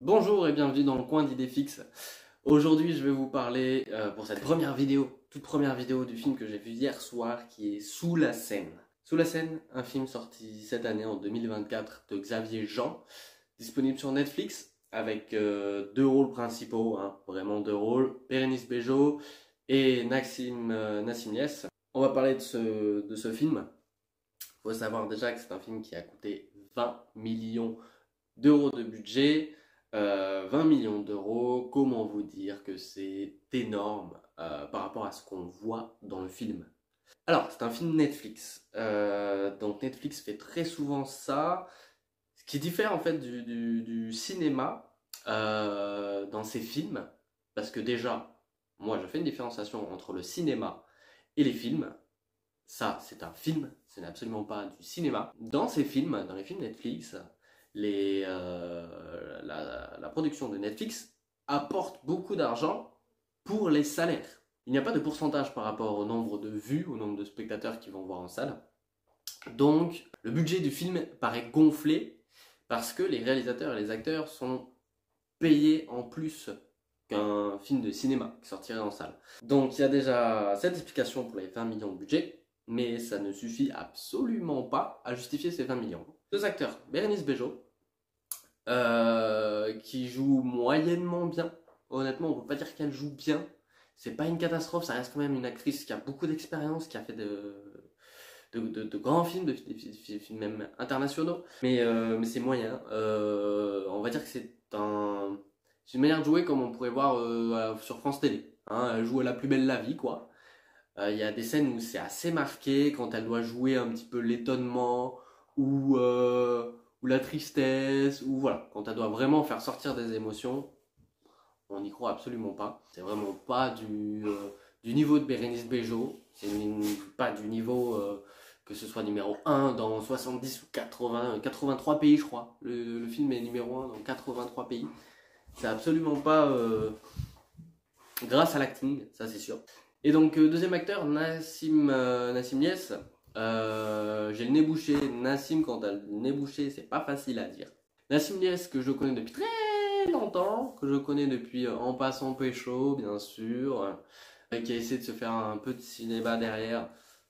Bonjour et bienvenue dans le coin d'idées fixes. Aujourd'hui, je vais vous parler pour cette première vidéo, toute première vidéo du film que j'ai vu hier soir, qui est Sous la Seine. Sous la Seine, un film sorti cette année en 2024 de Xavier Jean, disponible sur Netflix avec deux rôles principaux, vraiment deux rôles, Bérénice Bejo et Nassim Niasse. On va parler de ce film. Il faut savoir déjà que c'est un film qui a coûté 20 millions d'euros de budget. 20 millions d'euros, comment vous dire que c'est énorme par rapport à ce qu'on voit dans le film. Alors, c'est un film Netflix. Donc Netflix fait très souvent ça. Ce qui diffère en fait du cinéma dans ces films, parce que déjà, moi je fais une différenciation entre le cinéma et les films. Ça, c'est un film, ce n'est absolument pas du cinéma. Dans ces films, dans les films Netflix, la production de Netflix apporte beaucoup d'argent pour les salaires. Il n'y a pas de pourcentage par rapport au nombre de vues, au nombre de spectateurs qui vont voir en salle. Donc, le budget du film paraît gonflé parce que les réalisateurs et les acteurs sont payés en plus qu'un film de cinéma qui sortirait en salle. Donc, il y a déjà cette explication pour les 20 millions de budget, mais ça ne suffit absolument pas à justifier ces 20 millions. Deux acteurs, Bérénice Bejo, qui joue moyennement bien. Honnêtement, on peut pas dire qu'elle joue bien. C'est pas une catastrophe, ça reste quand même une actrice qui a beaucoup d'expérience, qui a fait de grands films, des films même internationaux. Mais c'est moyen. On va dire que c'est une manière de jouer comme on pourrait voir sur France Télé. Elle joue à la plus belle la vie, quoi. Il y a des scènes où c'est assez marqué, quand elle doit jouer un petit peu l'étonnement, ou la tristesse, ou voilà, quand elle doit vraiment faire sortir des émotions, on n'y croit absolument pas. C'est vraiment pas du niveau de Bérénice Bejo, c'est pas du niveau que ce soit numéro 1 dans 70 ou 83 pays, je crois. Le film est numéro 1 dans 83 pays. C'est absolument pas grâce à l'acting, ça c'est sûr. Et donc, deuxième acteur, Nassim Niasse. J'ai le nez bouché. Nassim, quand t'as le nez bouché, c'est pas facile à dire. Nassim Niasse, que je connais depuis très longtemps, que je connais depuis En passant pécho, bien sûr, qui a essayé de se faire un peu de cinéma derrière.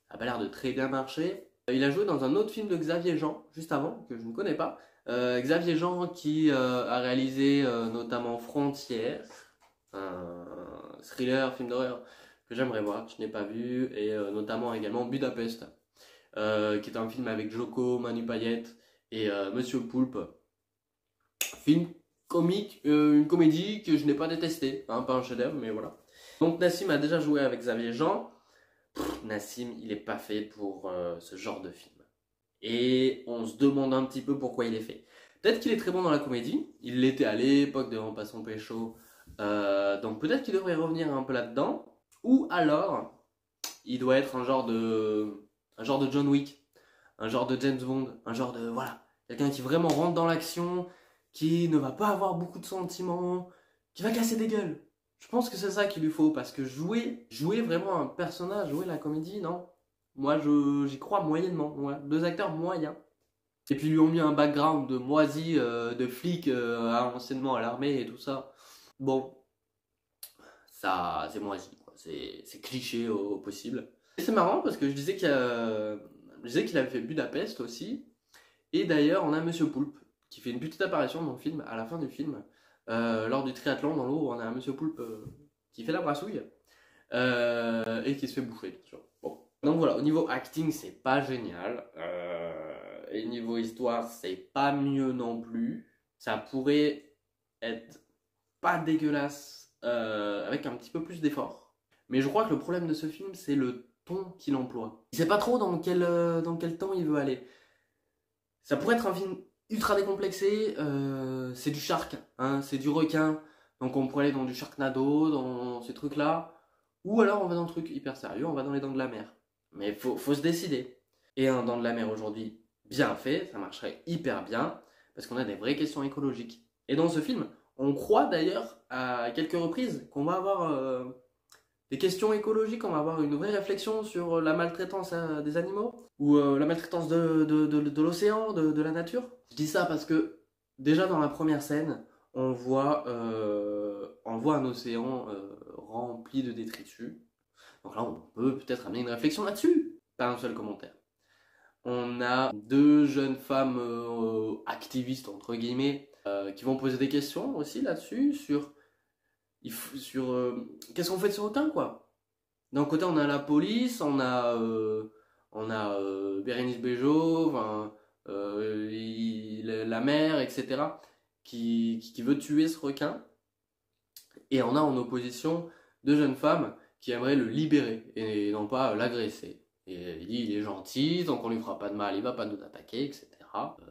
Ça a pas l'air de très bien marcher. Il a joué dans un autre film de Xavier Jean, juste avant, que je ne connais pas. Xavier Jean qui a réalisé notamment Frontières, un thriller, film d'horreur que j'aimerais voir, que je n'ai pas vu, et notamment également Budapest, qui est un film avec Joko, Manu Payette et Monsieur Poulpe. Film comique, une comédie que je n'ai pas détestée, pas un chef-d'œuvre, mais voilà. Donc Nassim a déjà joué avec Xavier Jean. Nassim, il n'est pas fait pour ce genre de film. Et on se demande un petit peu pourquoi il est fait. Peut-être qu'il est très bon dans la comédie, il l'était à l'époque de En passant pécho, donc peut-être qu'il devrait revenir un peu là-dedans. Ou alors, il doit être un genre de John Wick, un genre de James Bond, un genre de, voilà, quelqu'un qui vraiment rentre dans l'action, qui ne va pas avoir beaucoup de sentiments, qui va casser des gueules. Je pense que c'est ça qu'il lui faut, parce que jouer vraiment un personnage, jouer la comédie, non. Moi, j'y crois moyennement, voilà. Deux acteurs moyens. Et puis, ils lui ont mis un background de moisi, de flic, anciennement à l'armée et tout ça. Bon, ça, c'est moisi. C'est cliché au possible. Et c'est marrant parce que je disais qu'il avait fait Budapest aussi. Et d'ailleurs, on a Monsieur Poulpe qui fait une petite apparition dans le film, à la fin du film. Lors du triathlon dans l'eau, on a Monsieur Poulpe qui fait la brassouille et qui se fait bouffer, bien sûr. Bon. Donc voilà, au niveau acting, c'est pas génial. Et niveau histoire, c'est pas mieux non plus. Ça pourrait être pas dégueulasse avec un petit peu plus d'effort. Mais je crois que le problème de ce film, c'est le ton qu'il emploie. Il sait pas trop dans quel temps il veut aller. Ça pourrait être un film ultra décomplexé, c'est du shark, c'est du requin, donc on pourrait aller dans du Sharknado, dans ces trucs-là. Ou alors on va dans le truc hyper sérieux, on va dans les Dents de la Mer. Mais faut se décider. Et un Dents de la Mer aujourd'hui, bien fait, ça marcherait hyper bien, parce qu'on a des vraies questions écologiques. Et dans ce film, on croit d'ailleurs à quelques reprises qu'on va avoir des questions écologiques, on va avoir une vraie réflexion sur la maltraitance des animaux, ou la maltraitance de l'océan, de la nature. Je dis ça parce que déjà dans la première scène, on voit un océan rempli de détritus. Donc là, on peut peut-être amener une réflexion là-dessus. Pas un seul commentaire. On a deux jeunes femmes activistes, entre guillemets, qui vont poser des questions aussi là-dessus, sur qu'est-ce qu'on fait de ce requin, quoi. D'un côté, on a la police, on a Bérénice Bejo, enfin, la mère, etc., qui veut tuer ce requin. Et on a en opposition deux jeunes femmes qui aimeraient le libérer et non pas l'agresser. Et il dit il est gentil, donc on lui fera pas de mal, il va pas nous attaquer, etc.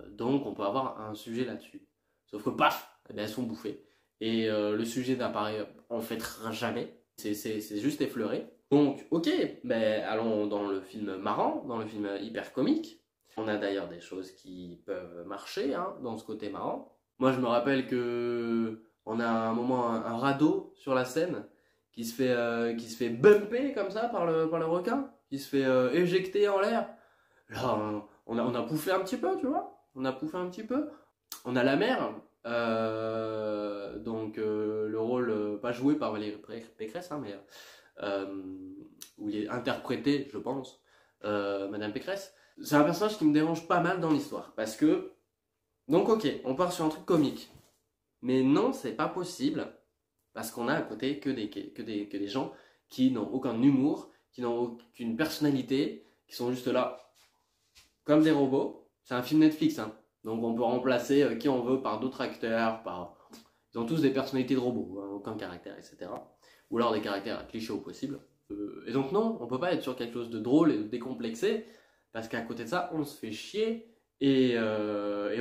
Donc on peut avoir un sujet là-dessus. Sauf que paf, eh bien, elles sont bouffées. Et le sujet n'apparaît en fait jamais. C'est juste effleuré. Donc ok, ben, allons dans le film marrant, dans le film hyper comique. On a d'ailleurs des choses qui peuvent marcher hein, dans ce côté marrant. Moi je me rappelle que on a à un moment un radeau sur la scène qui se fait bumper comme ça par le requin, qui se fait éjecter en l'air. Là, on a pouffé un petit peu, tu vois. On a pouffé un petit peu. On a la mer, donc le rôle pas joué par Valérie Pécresse, hein, mais où il est interprété, je pense, Madame Pécresse. C'est un personnage qui me dérange pas mal dans l'histoire, parce que donc ok, on part sur un truc comique, mais non, c'est pas possible. Parce qu'on a à côté que des gens qui n'ont aucun humour, qui n'ont aucune personnalité, qui sont juste là comme des robots. C'est un film Netflix, hein. Donc on peut remplacer qui on veut par d'autres acteurs, ils ont tous des personnalités de robots, hein, aucun caractère, etc. Ou alors des caractères clichés au possible. Et donc non, on peut pas être sur quelque chose de drôle et de décomplexé, parce qu'à côté de ça, on se fait chier. Et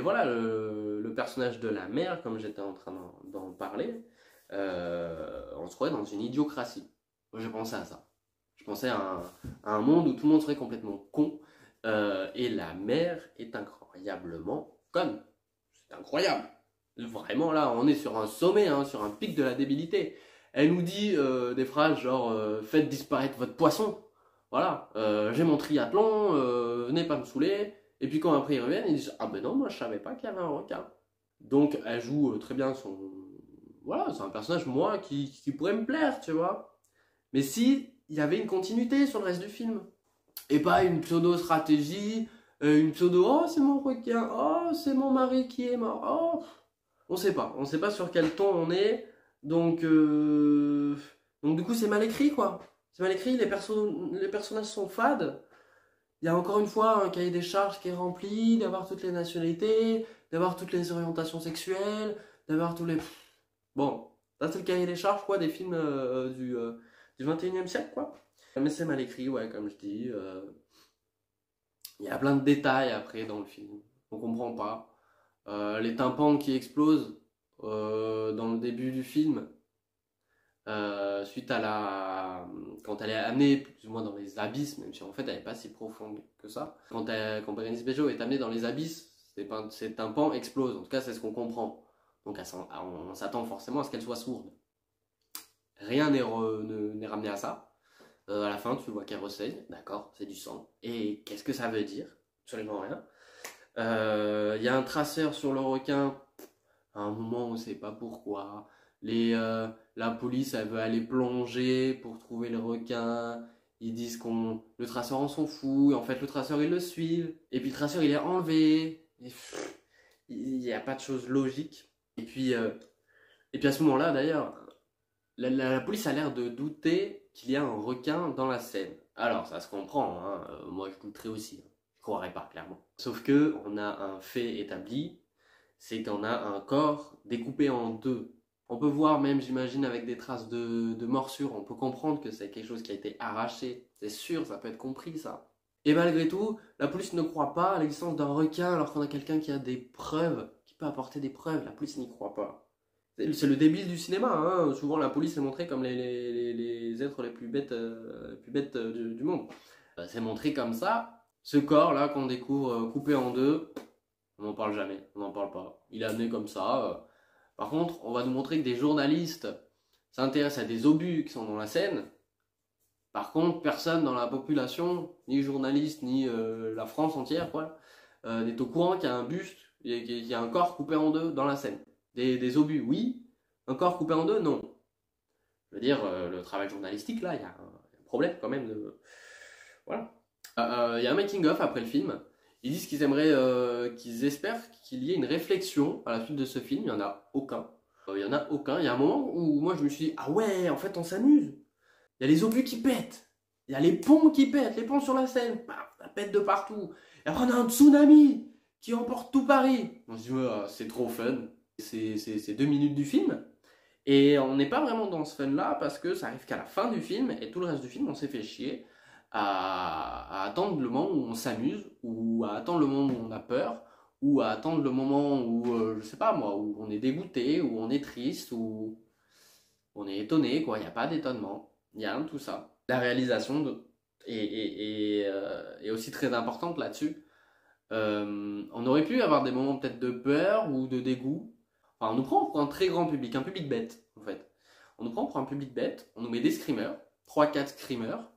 voilà, le personnage de la mère, comme j'étais en train d'en parler, on se croirait dans une idiocratie. Moi, je pensais à ça. Je pensais à un monde où tout le monde serait complètement con. Et la mère est incroyablement conne. C'est incroyable. Vraiment, là, on est sur un sommet, hein, sur un pic de la débilité. Elle nous dit des phrases genre faites disparaître votre poisson. Voilà, j'ai mon triathlon, venez pas me saouler. Et puis quand après ils reviennent, ils disent ah ben non, moi je savais pas qu'il y avait un requin. Donc elle joue très bien son. Voilà, c'est un personnage, moi, qui pourrait me plaire, tu vois. Mais si il y avait une continuité sur le reste du film. Et pas une pseudo-stratégie, une pseudo oh c'est mon requin, oh c'est mon mari qui est mort, oh. On sait pas sur quel ton on est. Donc, donc du coup c'est mal écrit quoi. C'est mal écrit, les personnages sont fades. Il y a encore une fois un cahier des charges qui est rempli, d'avoir toutes les nationalités, d'avoir toutes les orientations sexuelles, d'avoir tous les... Bon, ça c'est le cahier des charges quoi, des films du 21e siècle quoi. Mais c'est mal écrit, ouais, comme je dis. Il y a plein de détails après dans le film. On comprend pas. Les tympans qui explosent dans le début du film, suite à la. Quand elle est amenée plus ou moins dans les abysses, même si en fait elle n'est pas si profonde que ça. Quand Bérénice Bejo est amenée dans les abysses, ces tympans explosent. En tout cas, c'est ce qu'on comprend. Donc on s'attend forcément à ce qu'elle soit sourde. Rien n'est ramené à ça. À la fin, tu vois qu'elle ressaigne, d'accord, c'est du sang. Et qu'est-ce que ça veut dire? Absolument rien. Il y a un traceur sur le requin, à un moment on ne sait pas pourquoi. La police, elle veut aller plonger pour trouver le requin. Ils disent le traceur on s'en fout. Et en fait, le traceur, ils le suivent. Et puis le traceur, il est enlevé. Il n'y a pas de chose logique. Et puis à ce moment-là, d'ailleurs, la police a l'air de douter qu'il y a un requin dans la scène. Alors, ça se comprend, hein. Moi je douterais aussi, hein. Je croirais pas, clairement. Sauf que on a un fait établi, c'est qu'on a un corps découpé en deux. On peut voir même, j'imagine, avec des traces de morsure, on peut comprendre que c'est quelque chose qui a été arraché. C'est sûr, ça peut être compris, ça. Et malgré tout, la police ne croit pas à l'existence d'un requin alors qu'on a quelqu'un qui a des preuves, qui peut apporter des preuves. La police n'y croit pas. C'est le débile du cinéma, hein. Souvent la police est montrée comme les êtres les plus bêtes, du monde. C'est montré comme ça. Ce corps là qu'on découvre coupé en deux, on n'en parle jamais, on n'en parle pas. Il est amené comme ça. Par contre, on va nous montrer que des journalistes s'intéressent à des obus qui sont dans la scène. Par contre, personne dans la population, ni journaliste, ni la France entière, quoi, n'est au courant qu'il y a un buste, qu'il y a un corps coupé en deux dans la scène. Des obus, oui. Un corps coupé en deux, non. Je veux dire, le travail journalistique, là, il y a un problème quand même de... Voilà. Il y a un making-of après le film. Ils disent qu'ils aimeraient, qu'ils espèrent qu'il y ait une réflexion à la suite de ce film. Il n'y en a aucun. Il y en a aucun. Il y a un moment où moi je me suis dit, ah ouais, en fait on s'amuse. Il y a les obus qui pètent. Il y a les ponts qui pètent, les ponts sur la Seine. Paf, ça pète de partout. Et après on a un tsunami qui emporte tout Paris. On se dit, ouais, c'est trop fun. C'est 2 minutes du film. Et on n'est pas vraiment dans ce fun-là parce que ça arrive qu'à la fin du film et tout le reste du film, on s'est fait chier à attendre le moment où on s'amuse ou à attendre le moment où on a peur ou à attendre le moment où, je sais pas moi, où on est dégoûté, où on est triste, où on est étonné, quoi. Il n'y a pas d'étonnement, il n'y a rien de tout ça. La réalisation est aussi très importante là-dessus. On aurait pu avoir des moments peut-être de peur ou de dégoût. Enfin, on nous prend pour un très grand public, un public bête, en fait. On nous prend pour un public bête, on nous met des screamers, 3-4 screamers,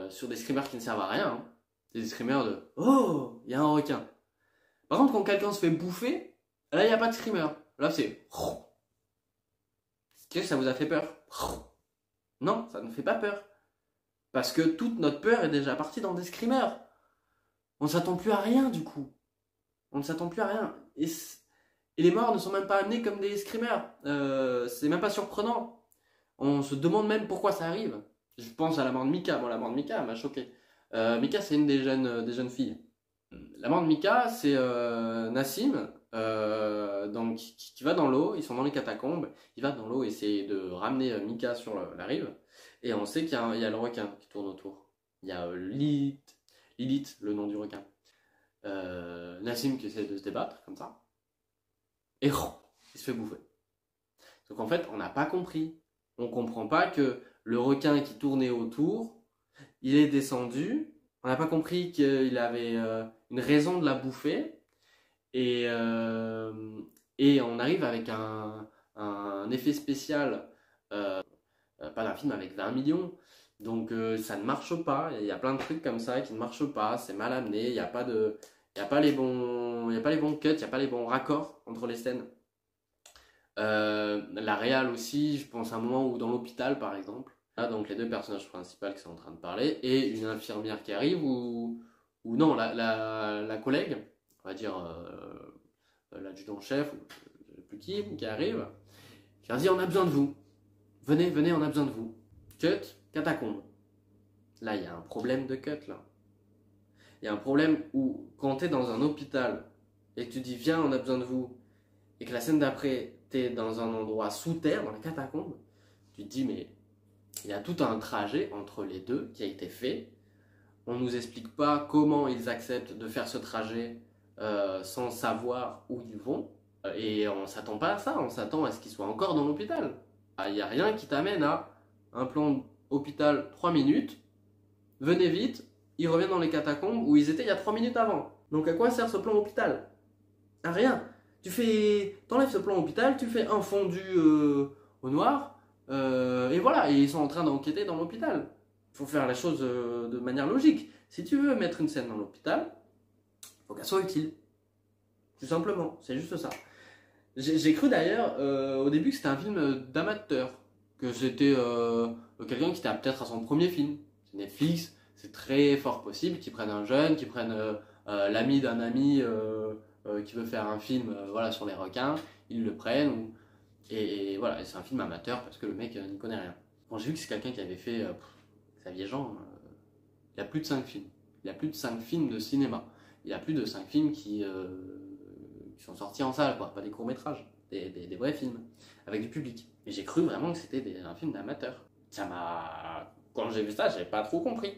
sur des screamers qui ne servent à rien. Hein. Des screamers de «Oh, il y a un requin». Par contre, quand quelqu'un se fait bouffer, là, il n'y a pas de screamer. Là, c'est «Qu'est-ce que ça vous a fait peur?» Non, ça ne fait pas peur. Parce que toute notre peur est déjà partie dans des screamers. On ne s'attend plus à rien, du coup. On ne s'attend plus à rien. Et les morts ne sont même pas amenés comme des screamers. C'est même pas surprenant. On se demande même pourquoi ça arrive. Je pense à la mort de Mika. Bon, la mort de Mika m'a choqué. Mika, c'est une des jeunes filles. La mort de Mika, c'est Nassim, donc, qui va dans l'eau. Ils sont dans les catacombes. Il va dans l'eau essayer de ramener Mika sur la rive. Et on sait qu'il y a le requin qui tourne autour. Il y a Lilith, le nom du requin. Nassim qui essaie de se débattre, comme ça. Et il se fait bouffer. Donc en fait, on n'a pas compris. On comprend pas que le requin qui tournait autour, il est descendu. On n'a pas compris qu'il avait une raison de la bouffer. Et on arrive avec un effet spécial, pas d'un film avec 20 millions. Donc ça ne marche pas. Il y a plein de trucs comme ça qui ne marchent pas. C'est mal amené. Il n'y a pas les bons cuts, il n'y a pas les bons raccords entre les scènes. La réal aussi, je pense à un moment où dans l'hôpital par exemple, là, donc les deux personnages principaux qui sont en train de parler, et une infirmière qui arrive, ou non, la collègue, on va dire l'adjudant-chef, ou je sais plus qui arrive, qui leur dit on a besoin de vous, venez, on a besoin de vous. Cut, catacombe. Là, il y a un problème de cut là. Il y a un problème où quand tu es dans un hôpital et que tu dis viens, on a besoin de vous, et que la scène d'après, tu es dans un endroit sous terre, dans la catacombe, tu te dis mais il y a tout un trajet entre les deux qui a été fait. On nous explique pas comment ils acceptent de faire ce trajet sans savoir où ils vont. Et on s'attend pas à ça, on s'attend à ce qu'ils soient encore dans l'hôpital. Il n'y a rien qui t'amène à un plan hôpital 3 minutes, venez vite, ils reviennent dans les catacombes où ils étaient il y a 3 minutes avant. Donc à quoi sert ce plan hôpital? À rien. T'enlèves ce plan hôpital, tu fais un fondu au noir, et voilà, et ils sont en train d'enquêter dans l'hôpital. Il faut faire la chose de manière logique. Si tu veux mettre une scène dans l'hôpital, il faut qu'elle soit utile. Tout simplement, c'est juste ça. J'ai cru d'ailleurs au début que c'était un film d'amateur, que c'était quelqu'un qui était peut-être à son premier film. C'est Netflix, c'est très fort possible qu'ils prennent un jeune, qu'ils prennent l'ami d'un ami qui veut faire un film voilà, sur les requins, ils le prennent. Et voilà, c'est un film amateur parce que le mec n'y connaît rien. Quand j'ai vu que c'est quelqu'un qui avait fait sa vieille gens, il a plus de 5 films. Il a plus de 5 films de cinéma. Il a plus de 5 films qui sont sortis en salle, quoi. Pas des courts-métrages, des vrais films, avec du public. Et j'ai cru vraiment que c'était un film d'amateur. Quand j'ai vu ça, j'avais pas trop compris.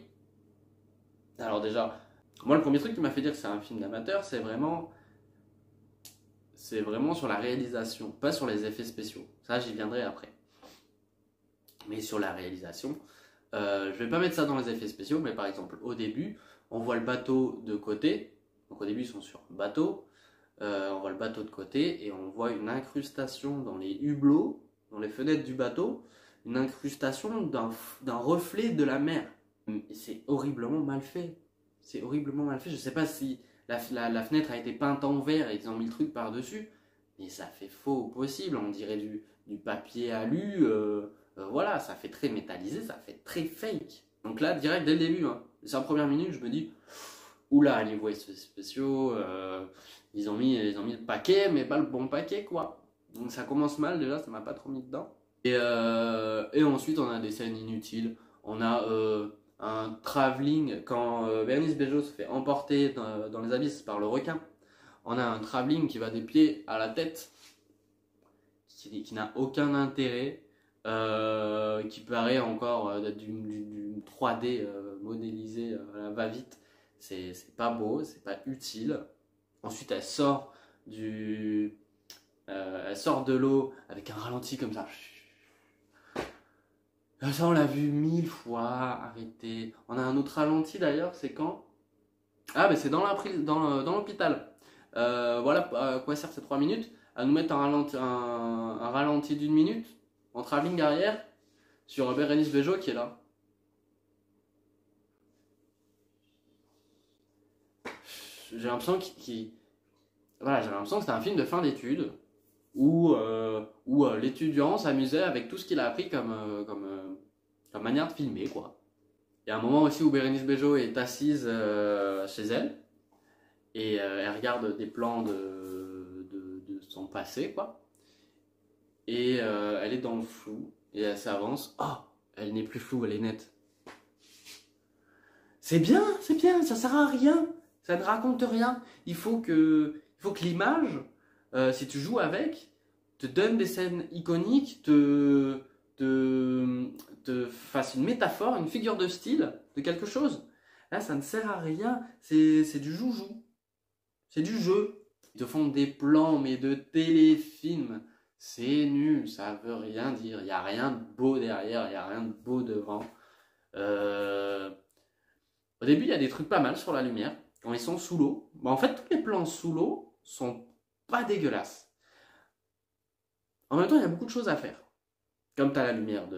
Alors déjà, moi le premier truc qui m'a fait dire que c'est un film d'amateur, c'est vraiment sur la réalisation, pas sur les effets spéciaux. Ça, j'y viendrai après. Mais sur la réalisation, je vais pas mettre ça dans les effets spéciaux, mais par exemple, au début, on voit le bateau de côté. Donc au début, ils sont sur le bateau. On voit le bateau de côté et on voit une incrustation dans les hublots, dans les fenêtres du bateau, une incrustation d'un reflet de la mer. C'est horriblement mal fait. C'est horriblement mal fait. Je sais pas si la fenêtre a été peinte en vert et qu'ils ont mis le truc par-dessus, mais ça fait faux au possible, on dirait du papier alu, voilà, ça fait très métallisé, ça fait très fake. Donc là, direct dès le début, hein, les 5 premières minutes, je me dis, oula, les voix spéciaux, ils ont mis le paquet, mais pas le bon paquet, quoi. Donc ça commence mal déjà, ça m'a pas trop mis dedans. Et ensuite, on a des scènes inutiles. On a un travelling, quand Bernice Bejo se fait emporter dans les abysses par le requin. On a un travelling qui va des pieds à la tête, qui n'a aucun intérêt, qui paraît encore d'être du 3D modélisé à la va-vite. C'est pas beau, c'est pas utile. Ensuite, elle sort de l'eau avec un ralenti comme ça. Ça, on l'a vu 1000 fois, arrêtez. On a un autre ralenti d'ailleurs, c'est quand? Ah, ben c'est dans l'hôpital. Voilà à quoi servent ces 3 minutes. À nous mettre un ralenti d'une minute en travelling arrière sur Bérénice Bejo qui est là. J'ai l'impression voilà, j'ai l'impression que c'était un film de fin d'études où l'étudiant s'amusait avec tout ce qu'il a appris comme manière de filmer, quoi. Il y a un moment aussi où Bérénice Bejo est assise chez elle et elle regarde des plans de son passé, quoi. Et elle est dans le flou et elle s'avance. Oh, elle n'est plus floue, elle est nette. C'est bien, ça sert à rien. Ça ne raconte rien. Il faut que l'image, si tu joues avec, te donne des scènes iconiques, te fasse une métaphore, une figure de style de quelque chose. Là, ça ne sert à rien. C'est du joujou. C'est du jeu. Ils te font des plans, mais de téléfilm. C'est nul, ça veut rien dire. Il n'y a rien de beau derrière, il n'y a rien de beau devant. Au début, il y a des trucs pas mal sur la lumière. Quand ils sont sous l'eau, en fait, tous les plans sous l'eau sont pas dégueulasses. En même temps, il y a beaucoup de choses à faire. Comme tu as la lumière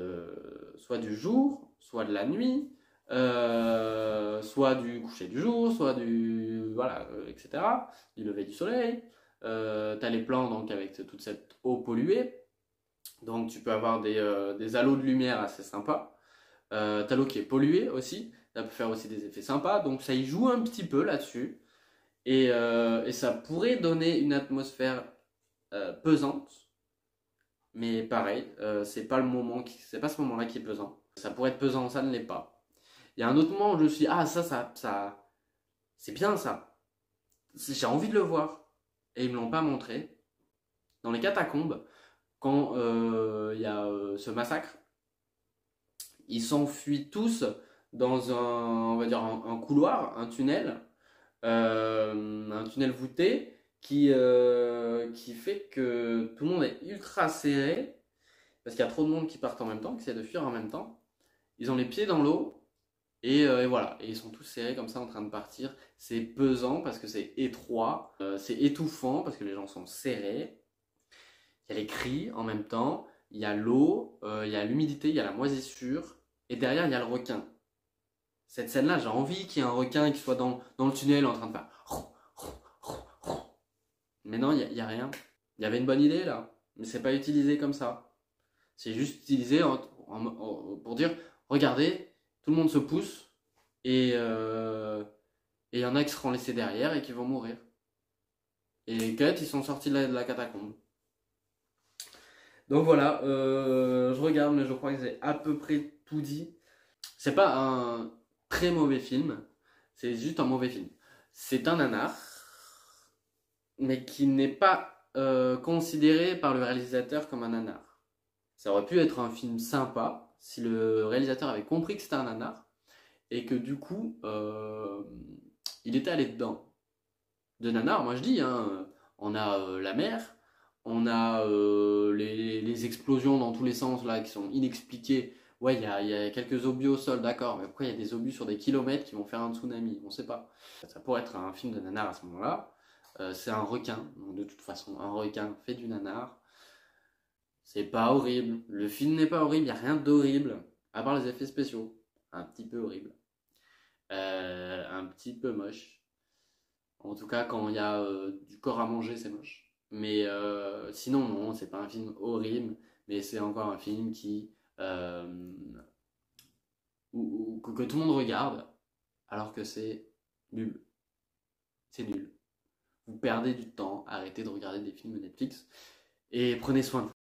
soit du jour, soit de la nuit, soit du coucher du jour, soit voilà, etc., du lever du soleil. Tu as les plans donc, avec toute cette eau polluée. Donc tu peux avoir des halos de lumière assez sympas. T'as l'eau qui est polluée aussi. Ça peut faire aussi des effets sympas. Donc ça y joue un petit peu là-dessus. Et ça pourrait donner une atmosphère pesante. Mais pareil, c'est pas ce moment-là qui est pesant. Ça pourrait être pesant, ça ne l'est pas. Il y a un autre moment où je me suis dit, ah ça, c'est bien ça. J'ai envie de le voir. Et ils me l'ont pas montré. Dans les catacombes, quand il y a ce massacre, ils s'enfuient tous dans on va dire un couloir, un tunnel voûté qui fait que tout le monde est ultra serré parce qu'il y a trop de monde qui partent en même temps, qui essaie de fuir en même temps. Ils ont les pieds dans l'eau et voilà, et ils sont tous serrés comme ça en train de partir. C'est pesant parce que c'est étroit, c'est étouffant parce que les gens sont serrés. Il y a les cris en même temps, il y a l'eau, il y a l'humidité, il y a la moisissure et derrière il y a le requin. Cette scène-là, j'ai envie qu'il y ait un requin qui soit dans le tunnel en train de faire. Mais non, il n'y a rien. Il y avait une bonne idée là, mais c'est pas utilisé comme ça. C'est juste utilisé pour dire regardez, tout le monde se pousse et il y en a qui seront laissés derrière et qui vont mourir. Et les cuts, ils sont sortis de la catacombe. Donc voilà, je regarde, mais je crois que j'ai à peu près tout dit. C'est pas un très mauvais film, c'est juste un mauvais film. C'est un nanar, mais qui n'est pas considéré par le réalisateur comme un nanar. Ça aurait pu être un film sympa si le réalisateur avait compris que c'était un nanar et que du coup il était allé dedans. De nanar, moi je dis, hein, on a la mer, on a les explosions dans tous les sens là qui sont inexpliquées. Ouais, il y a quelques obus au sol, d'accord, mais pourquoi il y a des obus sur des kilomètres qui vont faire un tsunami? On sait pas. Ça pourrait être un film de nanar à ce moment-là. C'est un requin, donc de toute façon, un requin fait du nanar. C'est pas horrible. Le film n'est pas horrible, il n'y a rien d'horrible, à part les effets spéciaux. Un petit peu horrible. Un petit peu moche. En tout cas, quand il y a du corps à manger, c'est moche. Mais sinon, non, c'est pas un film horrible, mais c'est encore un film euh, que tout le monde regarde, alors que c'est nul. C'est nul. Vous perdez du temps, arrêtez de regarder des films Netflix et prenez soin de vous.